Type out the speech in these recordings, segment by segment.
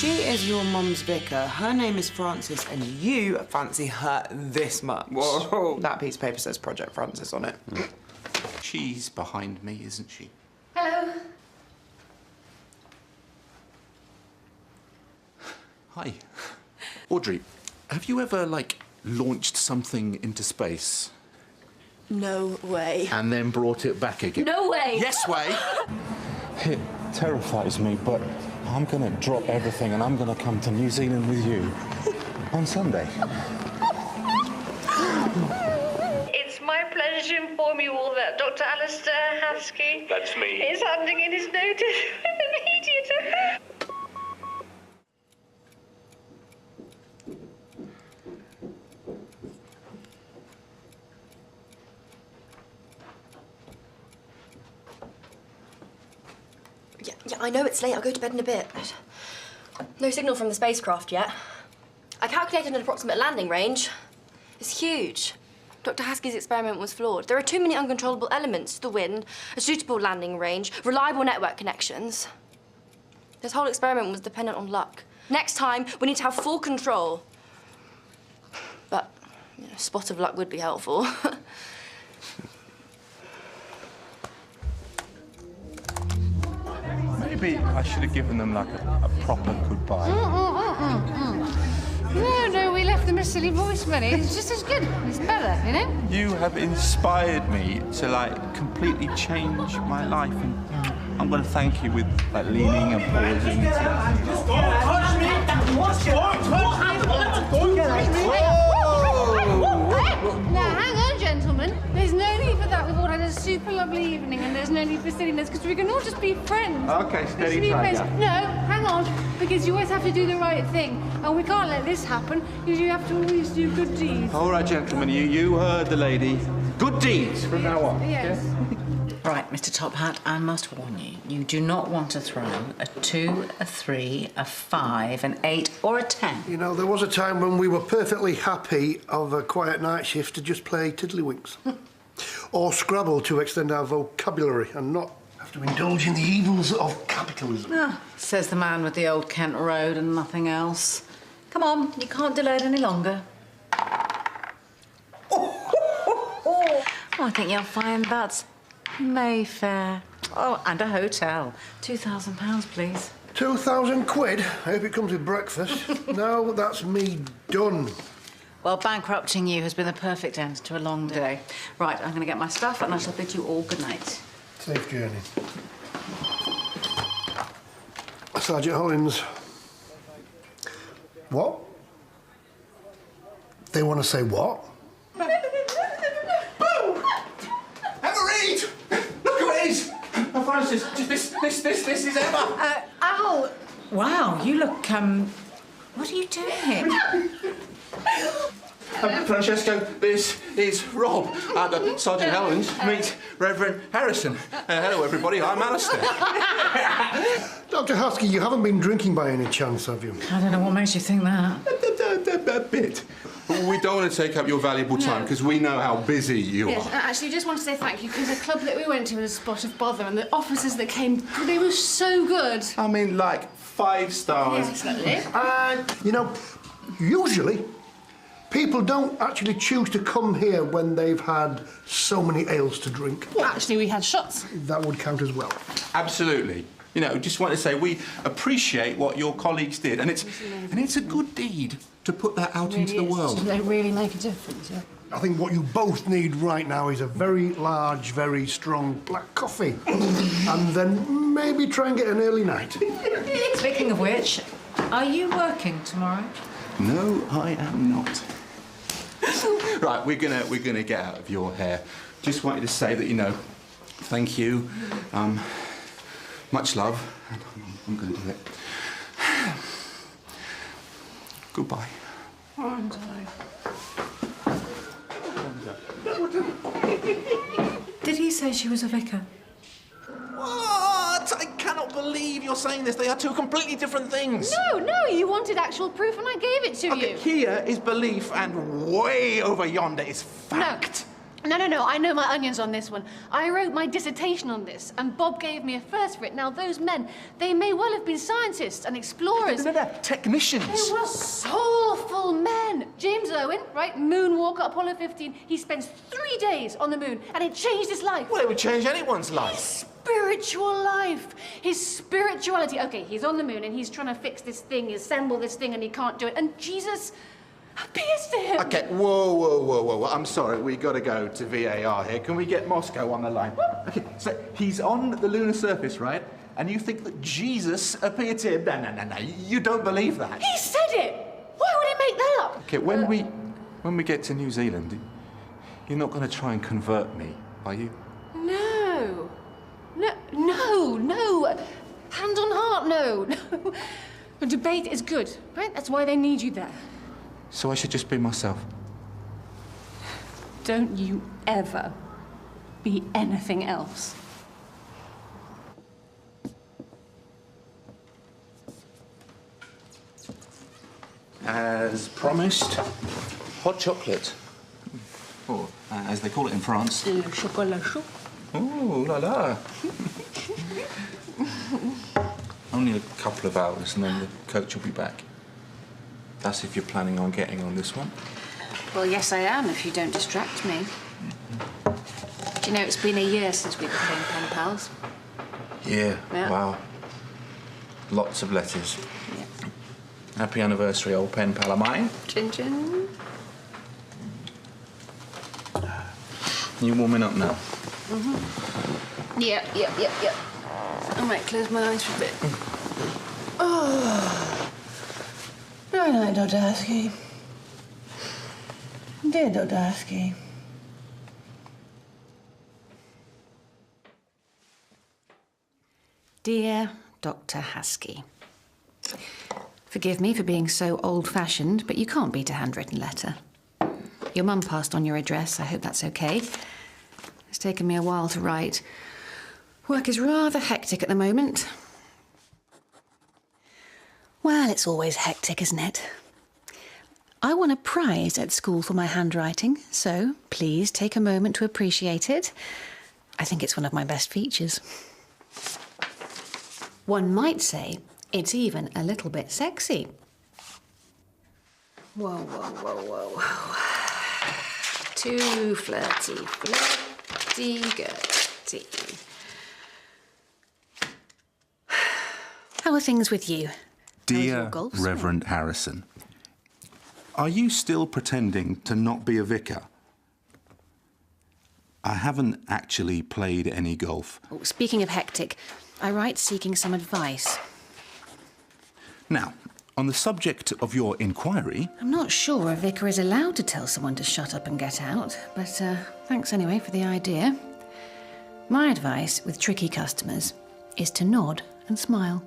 She is your mum's vicar. Her name is Frances, and you fancy her this much. Whoa. That piece of paper says Project Frances on it. She's behind me, isn't she? Hello. Hi. Audrey, have you ever, like, launched something into space? No way. And then brought it back again? No way. Yes way. It terrifies me, but I'm going to drop everything and I'm going to come to New Zealand with you on Sunday. It's my pleasure to inform you all that Dr. Alistair Husky... That's me. ...is handing in his notice with immediate effect. Yeah, I know it's late. I'll go to bed in a bit. No signal from the spacecraft yet. I calculated an approximate landing range. It's huge. Dr. Haskey's experiment was flawed. There are too many uncontrollable elements: the wind, a suitable landing range, reliable network connections. This whole experiment was dependent on luck. Next time, we need to have full control. But a spot of luck would be helpful. Maybe I should have given them, like, a proper goodbye. No, we left them a silly voicemail. It's just as good. It's better, you know? You have inspired me to, like, completely change my life, and I'm going to thank you with, like, leaning and pausing. Now, hang on, gentlemen. There's no need for that. We've all had a super lovely evening, and there's no need for silliness, because we can all just be friends. Okay, steady tiger. No, hang on, because you always have to do the right thing, and we can't let this happen, because you have to always do good deeds. All right, gentlemen, you heard the lady. Good deeds from now on. Yes. Right, Mr. Top Hat, I must warn you. You do not want to throw a 2, a 3, a 5, an 8, or a 10. You know, there was a time when we were perfectly happy of a quiet night shift to just play Tiddlywinks. Or Scrabble to extend our vocabulary and not have to indulge in the evils of capitalism. Ah, says the man with the old Kent Road and nothing else. Come on, you can't delay it any longer. I think you'll find that's Mayfair. Oh, and a hotel. £2,000, please. 2,000 quid? I hope it comes with breakfast. No, that's me done. Well, bankrupting you has been the perfect end to a long day. Right, I'm going to get my stuff and I shall bid you all good night. Safe journey. Sergeant Hollins. What? They want to say what? Emma Reed! Look who it is! Oh, Francis, this is Emma! Ow! Wow, you look, what are you doing here? Francesco, this is Rob. And Sergeant Hollins, meet Reverend Harrison. Hello, everybody, I'm Alistair. Dr. Husky, you haven't been drinking by any chance, have you? I don't know what makes you think that. A bit. We don't want to take up your valuable time, because we know how busy you Yes, are. actually, I just want to say thank you, because the club that we went to was a spot of bother, and the officers that came, they were so good. I mean, like, 5 stars. Yes, exactly. You know, usually people don't actually choose to come here when they've had so many ales to drink. Well, actually, we had shots. That would count as well. Absolutely. You know, just want to say we appreciate what your colleagues did, and it's a good deed to put that out into the world. They really make a difference, yeah. I think what you both need right now is a very large, very strong black coffee. And then maybe try and get an early night. Speaking of which, are you working tomorrow? No, I am not. Right, we're gonna get out of your hair. Just wanted to say that, you know, thank you. Much love. And I'm gonna do it. Goodbye. Did he say she was a vicar? What? I cannot believe you're saying this. They are 2 completely different things. No, you wanted actual proof, and I gave it to Okay, you. here is belief, and way over yonder is fact. No, I know my onions on this one. I wrote my dissertation on this, and Bob gave me a first for it. Now, those men, they may well have been scientists and explorers. No, technicians. They were soulful men. James Owen, right, moonwalker, Apollo 15, he spends 3 days on the moon, and it changed his life. Well, it would change anyone's life. Spiritual life. His spirituality. Okay, he's on the moon, and he's trying to fix this thing, assemble this thing, and he can't do it. And Jesus appears to him. Okay, whoa. I'm sorry, we got to go to VAR here. Can we get Moscow on the line? Okay, so he's on the lunar surface, right? And you think that Jesus appeared to him? No. You don't believe that. He said it. Why would he make that up? Okay, when we get to New Zealand, you're not going to try and convert me, are you? No. Hand on heart, no. The debate is good, right? That's why they need you there. So I should just be myself. Don't you ever be anything else. As promised, hot chocolate. Or, as they call it in France. Le chocolat chaud. Ooh, la la. Only a couple of hours and then the coach will be back. That's if you're planning on getting on this one. Well, yes, I am, if you don't distract me. Do you know, it's been a year since we became pen pals. Yeah, Yeah. wow. Lots of letters. Yeah. Happy anniversary, old pen pal of mine. Chin chin. You warming up now? Yeah. I might close my eyes for a bit. Oh. Night night, Dr. Husky. Dear Dr. Husky. Dear Dr. Husky. Forgive me for being so old-fashioned, but you can't beat a handwritten letter. Your mum passed on your address. I hope that's okay. It's taken me a while to write. Work is rather hectic at the moment. Well, it's always hectic, isn't it? I won a prize at school for my handwriting, so please take a moment to appreciate it. I think it's one of my best features. One might say it's even a little bit sexy. Whoa. Too flirty, girty. How are things with you? Dear Reverend Harrison, are you still pretending to not be a vicar? I haven't actually played any golf. Oh, speaking of hectic, I write seeking some advice. Now, on the subject of your inquiry... I'm not sure a vicar is allowed to tell someone to shut up and get out, but thanks anyway for the idea. My advice with tricky customers is to nod and smile.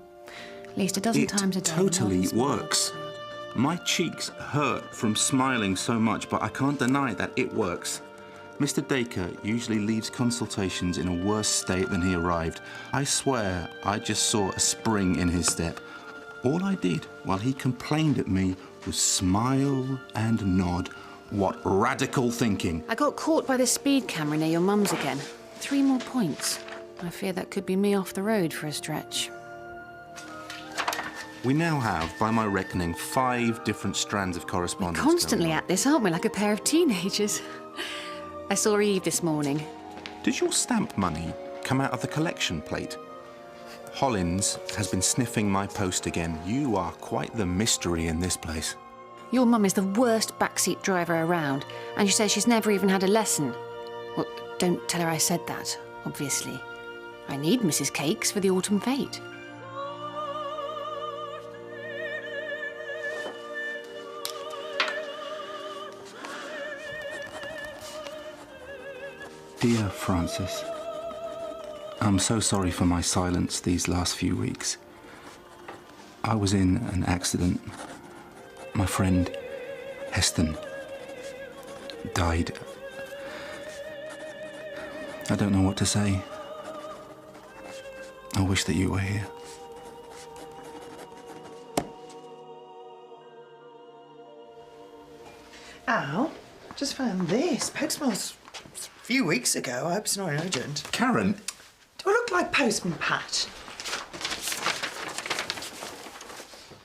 At least a dozen times a day. It totally works. My cheeks hurt from smiling so much, but I can't deny that it works. Mr. Dacre usually leaves consultations in a worse state than he arrived. I swear I just saw a spring in his step. All I did while he complained at me was smile and nod. What radical thinking. I got caught by the speed camera near your mum's again. 3 more points. I fear that could be me off the road for a stretch. We now have, by my reckoning, 5 different strands of correspondence. We're constantly at this, aren't we, like a pair of teenagers? I saw Eve this morning. Did your stamp money come out of the collection plate? Hollins has been sniffing my post again. You are quite the mystery in this place. Your mum is the worst backseat driver around, and she says she's never even had a lesson. Well, don't tell her I said that, obviously. I need Mrs. Cakes for the autumn fete. Dear Francis, I'm so sorry for my silence these last few weeks. I was in an accident. My friend, Heston, died. I don't know what to say. I wish that you were here. Al, just found this. Peg smells A few weeks ago. I hope it's not urgent. Karen, Do I look like Postman Pat?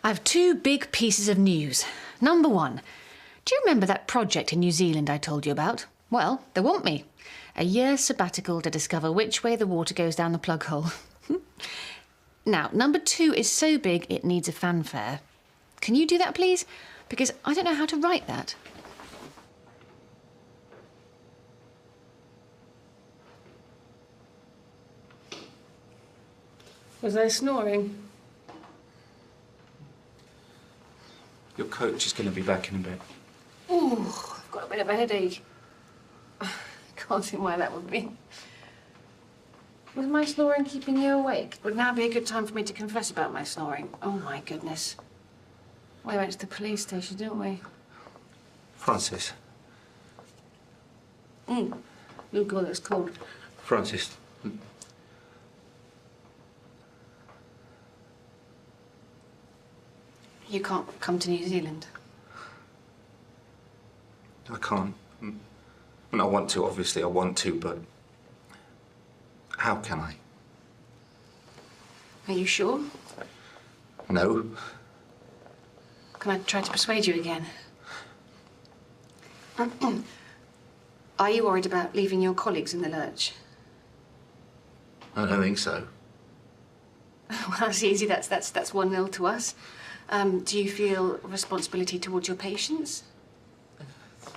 I have two big pieces of news. Number one, do you remember that project in New Zealand I told you about? Well, they want me. A year's sabbatical to discover which way the water goes down the plug hole. Now, number two is so big it needs a fanfare. Can you do that, please? Because I don't know how to write that. Was I snoring? your coach is going to be back in a bit. Ooh, I've got a bit of a headache. Can't see why that would be. Was my snoring keeping you awake? Would now be a good time for me to confess about my snoring? Oh, my goodness. We went to the police station, didn't we? Francis. Oh, God, it's cold. Francis. You can't come to New Zealand. I can't. I want to, obviously, I want to, but how can I? Are you sure? No. Can I try to persuade you again? Are you worried about leaving your colleagues in the lurch? I don't think so. Well, that's easy. That's 1-0 to us. Do you feel responsibility towards your patients?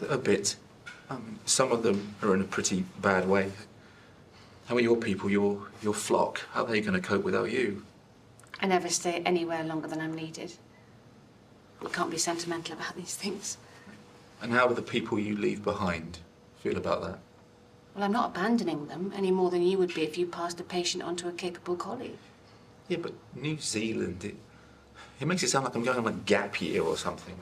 A bit. Some of them are in a pretty bad way. How are your people, your flock? How are they going to cope without you? I never stay anywhere longer than I'm needed. You can't be sentimental about these things. And how do the people you leave behind feel about that? Well, I'm not abandoning them any more than you would be if you passed a patient on to a capable colleague. Yeah, but New Zealand, it makes it sound like I'm going on a gap year or something.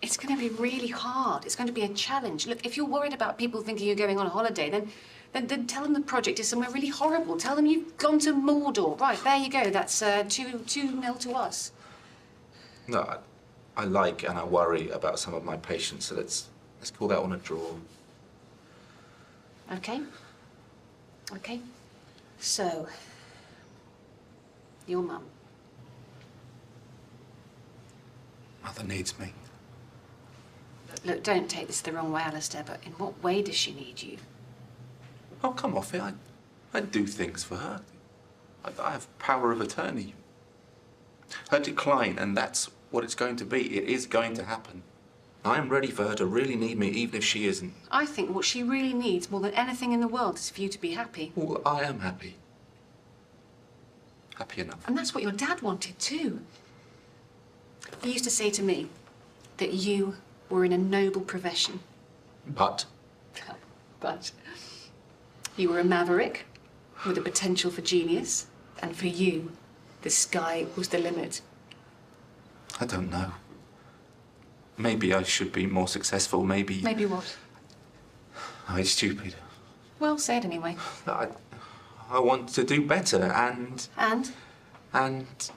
It's going to be really hard. It's going to be a challenge. Look, if you're worried about people thinking you're going on holiday, then tell them the project is somewhere really horrible. Tell them you've gone to Mordor. Right, there you go. That's 2-0 to us. No, I like and I worry about some of my patients, so let's call that one a draw. Okay. Okay. So, your mum. Mother needs me. Look, don't take this the wrong way, Alistair, but in what way does she need you? Oh, come off it. I do things for her. I have power of attorney. Her decline, and that's what it's going to be. It is going to happen. I am ready for her to really need me, even if she isn't. I think what she really needs more than anything in the world is for you to be happy. Well, I am happy. Happy enough. And that's what your dad wanted too. He used to say to me that you were in a noble profession. But But you were a maverick with a potential for genius, and for you, the sky was the limit. I don't know. Maybe I should be more successful, maybe... Maybe what? Oh, it's stupid. Well, say it anyway. I want to do better, and... And? And...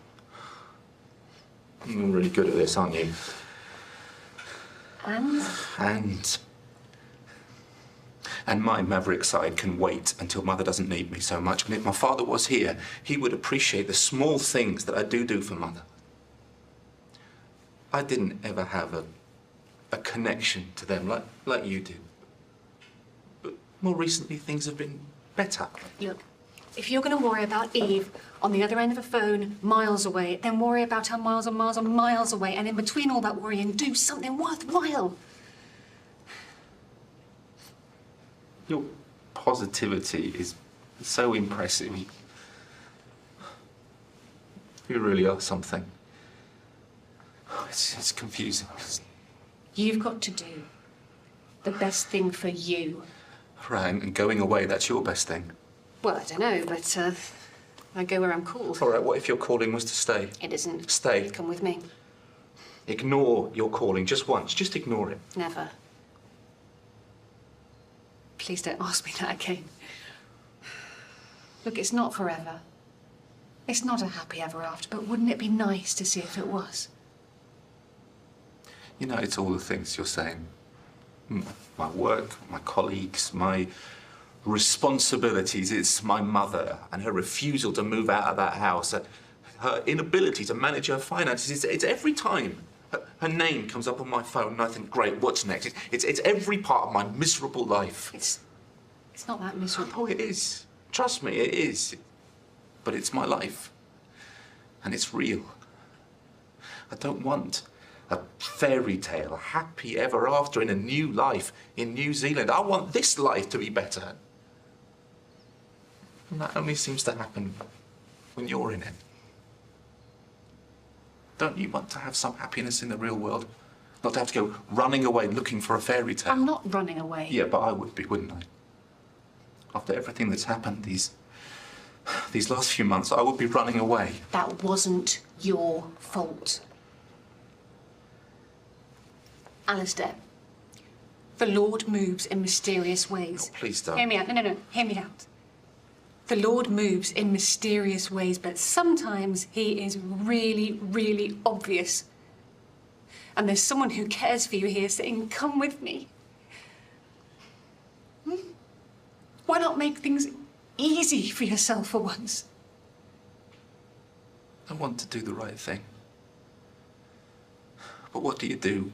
You're really good at this, aren't you? And? And my maverick side can wait until Mother doesn't need me so much. And if my father was here, he would appreciate the small things that I do for Mother. I didn't ever have a connection to them like you do. But more recently, things have been better. Look, if you're going to worry about Eve on the other end of a phone, miles away, then worry about her miles and miles and miles away, and in between all that worrying, do something worthwhile. Your positivity is so impressive. You really are something. It's confusing. You've got to do the best thing for you. Right, and going away, that's your best thing. Well, I don't know, but I go where I'm called. All right, what if your calling was to stay? It isn't. Stay. Come with me. Ignore your calling just once. Just ignore it. Never. Please don't ask me that again. Look, it's not forever. It's not a happy ever after, but wouldn't it be nice to see if it was? You know, it's all the things you're saying. My work, my colleagues, my responsibilities. It's my mother and her refusal to move out of that house, her inability to manage her finances. It's every time her name comes up on my phone and I think, great, what's next? It's every part of my miserable life. It's not that miserable. Oh, it is. Trust me, it is. But it's my life. And it's real. I don't want a fairy tale, happy ever after in a new life in New Zealand. I want this life to be better. And that only seems to happen when you're in it. Don't you want to have some happiness in the real world? Not to have to go running away looking for a fairy tale? I'm not running away. Yeah, but I would be, wouldn't I? After everything that's happened these last few months, I would be running away. That wasn't your fault. Alistair, the Lord moves in mysterious ways. Oh, please don't. Hear me out. No. Hear me out. The Lord moves in mysterious ways, but sometimes he is really, really obvious. And there's someone who cares for you here saying, come with me. Why not make things easy for yourself for once? I want to do the right thing. But what do you do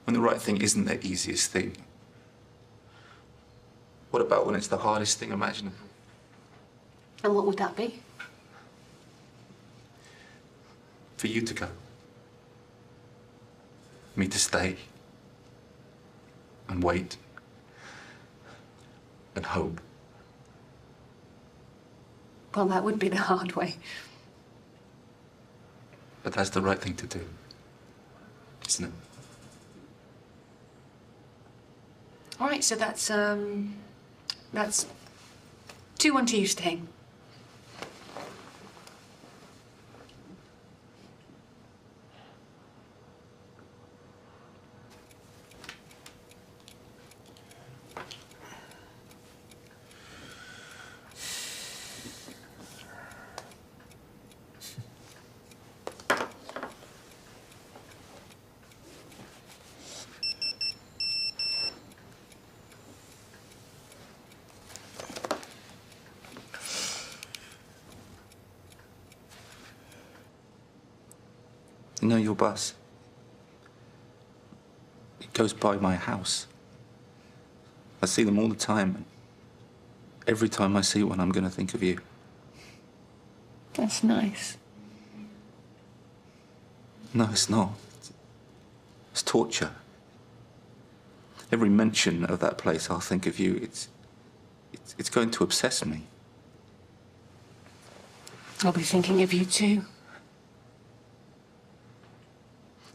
when the right thing isn't the easiest thing? What about when it's the hardest thing imaginable? And what would that be? For you to go. Me to stay. And wait. And hope. Well, that would be the hard way. But that's the right thing to do. Isn't it? All right, so that's 2-1 to you staying. You know your bus? It goes by my house. I see them all the time. Every time I see one, I'm going to think of you. That's nice. No, it's not. It's torture. Every mention of that place, I'll think of you. It's going to obsess me. I'll be thinking of you too.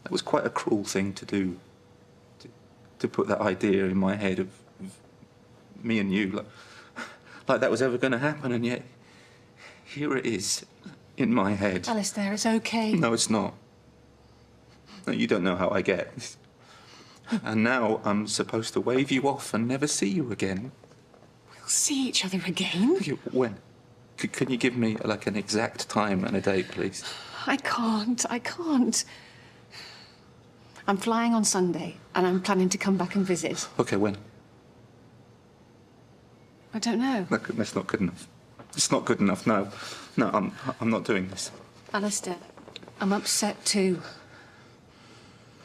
That was quite a cruel thing to do. To put that idea in my head of me and you, like that was ever going to happen, and yet here it is in my head. Alistair, it's okay. No, it's not. No, you don't know how I get. And now I'm supposed to wave you off and never see you again. We'll see each other again. When? Can you give me, like, an exact time and a date, please? I can't. I'm flying on Sunday, and I'm planning to come back and visit. Okay, when? I don't know. No, that's not good enough. It's not good enough, no. No, I'm not doing this. Alistair, I'm upset too.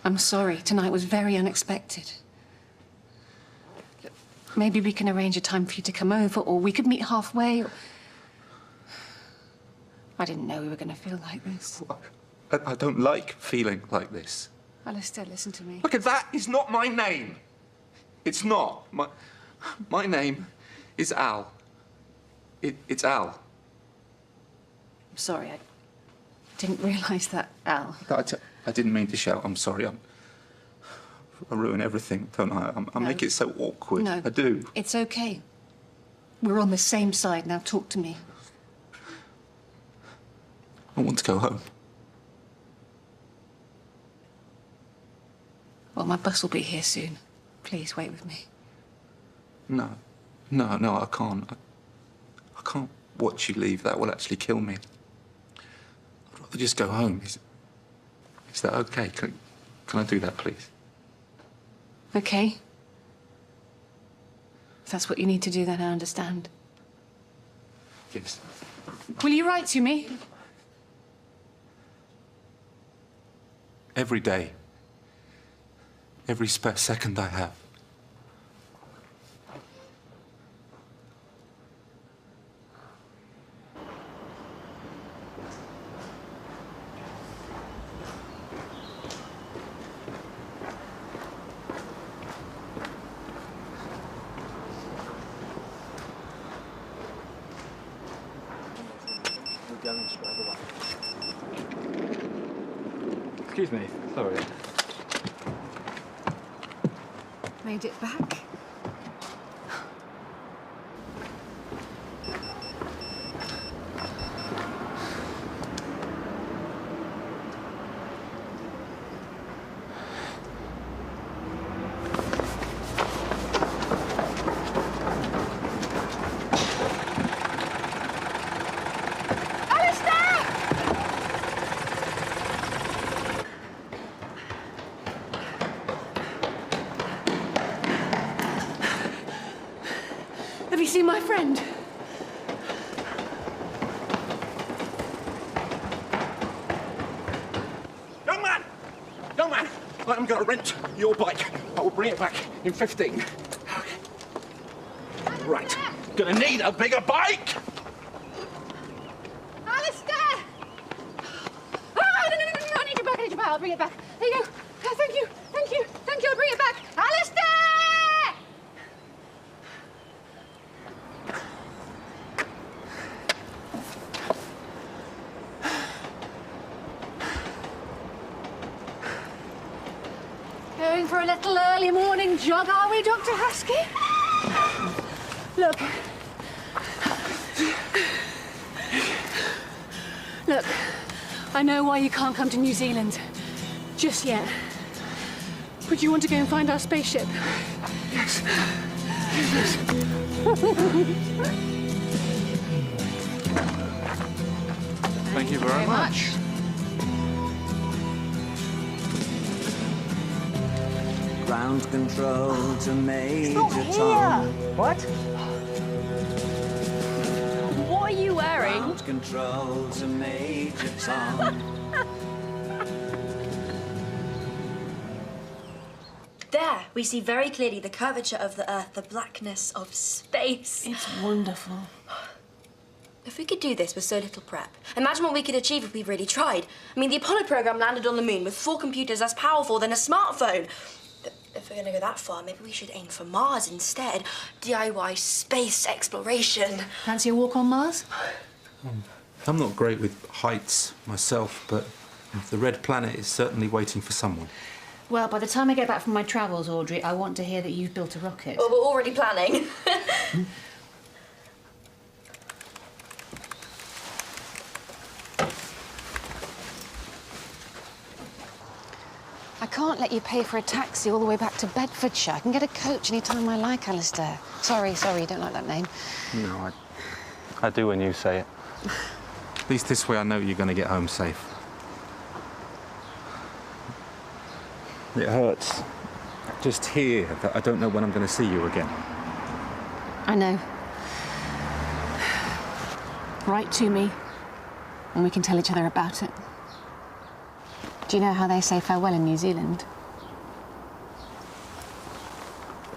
I'm sorry. Tonight was very unexpected. Maybe we can arrange a time for you to come over, or we could meet halfway. I didn't know we were going to feel like this. I don't like feeling like this. Alistair, listen to me. Look, that is not my name. It's not. My name is Al. It's Al. I'm sorry, I didn't realise that, Al. I didn't mean to shout. I'm sorry. I ruin everything, don't I? I make it so awkward. No. I do. It's okay. We're on the same side now. Talk to me. I want to go home. Well, my bus will be here soon. Please wait with me. No, I can't. I can't watch you leave. That will actually kill me. I'd rather just go home. Is that okay? Can I do that, please? Okay. If that's what you need to do, then I understand. Yes. Will you write to me? Every day. Every spare second I have. Excuse me, sorry. Made it back. Have you seen my friend? Young man! Young man! I'm going to rent your bike. I will bring it back in 15. Right. Gonna need a bigger bike! Alistair! Oh, no, I need your bike, I'll bring it back. There you go. Oh, thank you, I'll bring it back. Alistair! Going for a little early morning jog, are we, Dr. Husky? Look. Look, I know why you can't come to New Zealand just yet. But you want to go and find our spaceship? Yes. Thank you very much. Ground control to Major Tom. What? What are you wearing? Ground control to Major Tom. There, we see very clearly the curvature of the Earth, the blackness of space. It's wonderful. If we could do this with so little prep, imagine what we could achieve if we really tried. I mean, the Apollo program landed on the moon with 4 computers as powerful than a smartphone. But if we're gonna go that far, maybe we should aim for Mars instead. DIY space exploration. Fancy a walk on Mars? I'm not great with heights myself, but the Red Planet is certainly waiting for someone. Well, by the time I get back from my travels, Audrey, I want to hear that you've built a rocket. Well, we're already planning. I can't let you pay for a taxi all the way back to Bedfordshire. I can get a coach any time I like, Alistair. Sorry, you don't like that name. No, I do when you say it. At least this way I know you're going to get home safe. It hurts. Just here that I don't know when I'm going to see you again. I know. Write to me, and we can tell each other about it. Do you know how they say farewell in New Zealand?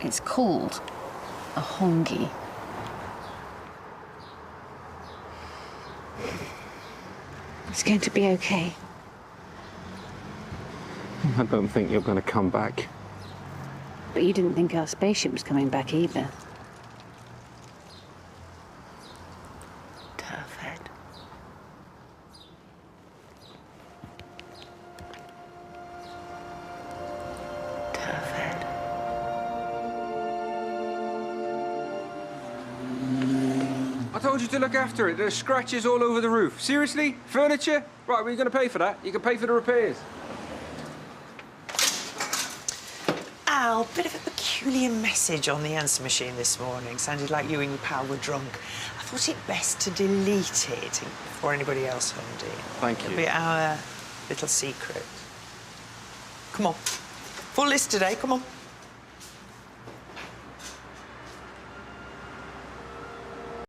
It's called a hongi. It's going to be okay. I don't think you're going to come back. But you didn't think our spaceship was coming back either. Tough head. Tough head. I told you to look after it. There's scratches all over the roof. Seriously? Furniture? Right, well, you're going to pay for that. You can pay for the repairs. Al, bit of a peculiar message on the answer machine this morning. Sounded like you and your pal were drunk. I thought it best to delete it before anybody else heard it. Thank you. It'll be our little secret. Come on. Full list today, come on.